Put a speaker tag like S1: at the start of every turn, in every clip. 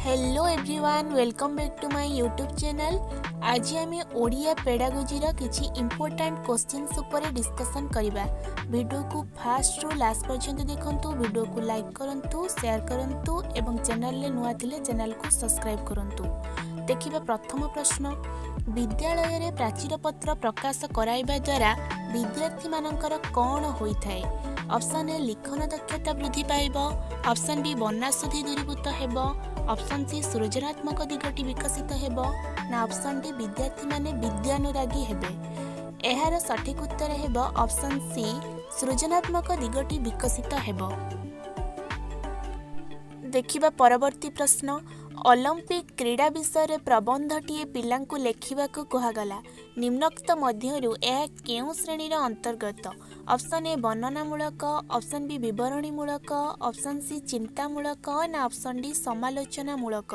S1: Hello everyone, welcome back to my YouTube channel. आज आम Odia pedagogy किसी इंपोर्टेंट क्वेश्चंस ऊपर डिस्कशन करबा। वीडियो को फास्ट रु लास्ट पर्यंत देखंतु, वीडियो को लाइक करंतु, शेयर करंतु एवं चैनल रे नुआ थिले चैनल को सब्सक्राइब करंतु। देखिबा प्रथम प्रश्न, विद्यालय रे प्राचीर पत्र प्रकाश कराइबा द्वारा विद्यार्थी मानकर कौन होइथाय? ऑप्शन ए लिखन दक्षता वृद्धि पाइब, ऑप्शन बी वर्णाशुद्धि दूरीभूत हेब, ऑप्शन सी सृजनात्मक दिगटी विकसित हेब ना ऑप्शन डी विद्यार्थी माने विद्यानुरागी हेबे। एहार सठिक उत्तर हेब ऑप्शन सी सृजनात्मक दिगटी विकसित हेब। देखिबा परवर्ती प्रश्न, ओलंपिक क्रीड़ा विषय प्रबंधटीए पिलांकु लेखिबाकु कुहागला। निम्नोक्त मध्यरु यह केउ श्रेणीर अंतर्गत? ऑप्शन ए वर्णनामूलक, ऑप्शन बी विवरणीमूलक, ऑप्शन सी चिंतामूलक ना ऑप्शन डी समालोचनामूलक।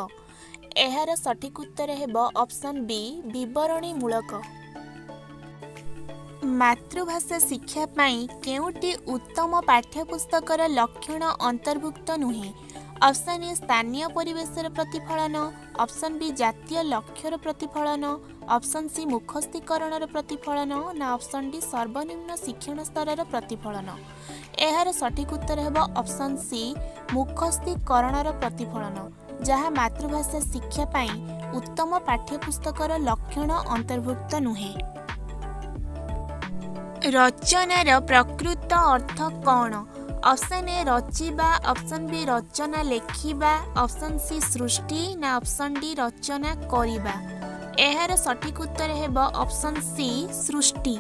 S1: एहार सठिक उत्तर हेब ऑप्शन बी विवरणीमूलक। मातृभाषा शिक्षा पाई केउटी उत्तम पाठ्यपुस्तकर लक्षण अंतर्भुक्त नुहे? ऑप्शन ए स्थानीय परिवेशर प्रतिफलन, ऑप्शन बी जातीय लक्ष्यर प्रतिफलन, ऑप्शन सी मुखस्थीकरणर प्रतिफलन ना ऑप्शन डी सर्वनिम्न शिक्षण स्तरर प्रतिफलन। एहार सठिक उत्तर हेब ऑप्शन सी मुखस्थीकरणर प्रतिफलन, जहाँ मातृभाषा शिक्षा पाई उत्तम पाठ्यपुस्तकर लक्षण अंतर्भुक्त नुहे। रचनार प्रकृत अर्थ कौन? ऑप्शन ए रचिबा, ऑप्शन बी रचना लेखिबा, ऑप्शन सी सृष्टि ना ऑप्शन डी रचना करिबा। एहार सठिक उत्तर हेब ऑप्शन सी सृष्टि।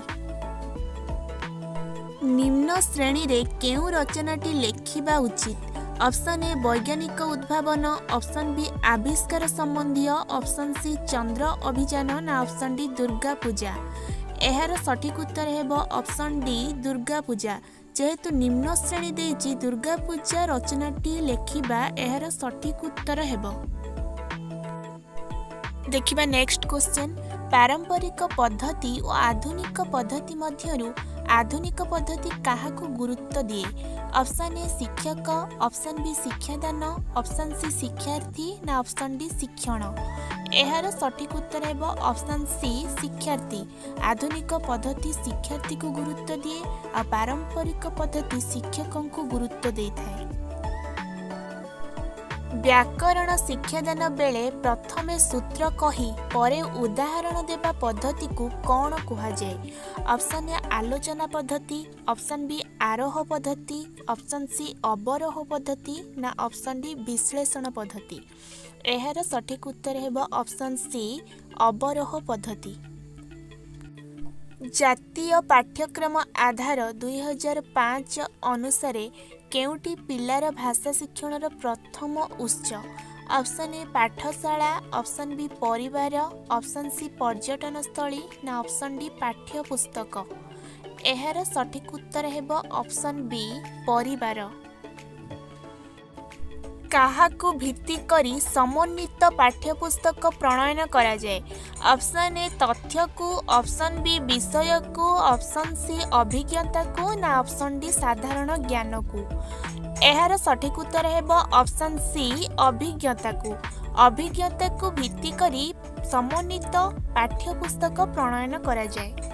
S1: निम्न श्रेणी रे केउ रचनाटी लेखिबा उचित? ऑप्शन ए वैज्ञानिक उद्भावन, ऑप्शन बी आविष्कार संबंधी, ऑप्शन सी चंद्र अभियान ना ऑप्शन डी दुर्गा पूजा। एहार सठिक उत्तर हेब ऑप्शन डी दुर्गा पूजा। जेहेतु निम्न श्रेणी देइछि दुर्गा पूजा रचनाटी लेखिबा एहार सठिक उत्तर हेब। देखिबा नेक्स्ट क्वेश्चन, पारंपरिक पद्धति और आधुनिक पद्धति मध्यरु आधुनिक पद्धति काहाकु गुरुत्व दिए? ऑप्शन ए शिक्षक, ऑप्शन बी शिक्षादान, ऑप्शन सी शिक्षार्थी ना ऑप्शन डी शिक्षण। एहार सठिक उत्तर हेब ऑप्शन सी शिक्षार्थी। आधुनिक पद्धति शिक्षार्थी को गुरुत्व दिए और पारंपरिक पद्धति शिक्षकों को गुरुत्व देइथाय। व्याकरण शिक्षादान बेले प्रथमे सूत्र कही परे उदाहरण देबा पद्धति को कौन कुहा जाए? ऑप्शन ए आलोचना पद्धति, ऑप्शन बी आरोह पद्धति, ऑप्शन सी अवरोह पद्धति ना ऑप्शन डी विश्लेषण पद्धति। एहार सठिक उत्तर हेब ऑप्शन सी अवरोह पद्धति। जातीय पाठ्यक्रम आधार 2005 अनुसार केउटी पिलार भाषा शिक्षणर प्रथम उत्स? ऑप्शन ए पाठशाला, ऑप्शन बी परिवार, ऑप्शन सी पर्यटन स्थली ना ऑप्शन डी पाठ्यपुस्तक। एहार सठिक उत्तर हेब ऑप्शन बी परिवार। काहाकु भित्ति करी समन्वित पाठ्यपुस्तक प्रणयन करा जाए? ऑप्शन ए तथ्य को, ऑप्शन बी विषय को, ऑप्शन सी अभिज्ञता को ना ऑप्शन डी साधारण ज्ञान को। एहार सठिक उत्तर हेब ऑप्शन सी अभिज्ञता को। अभिज्ञता को भित्ति करी समन्वित पाठ्यपुस्तक प्रणयन करा जाए।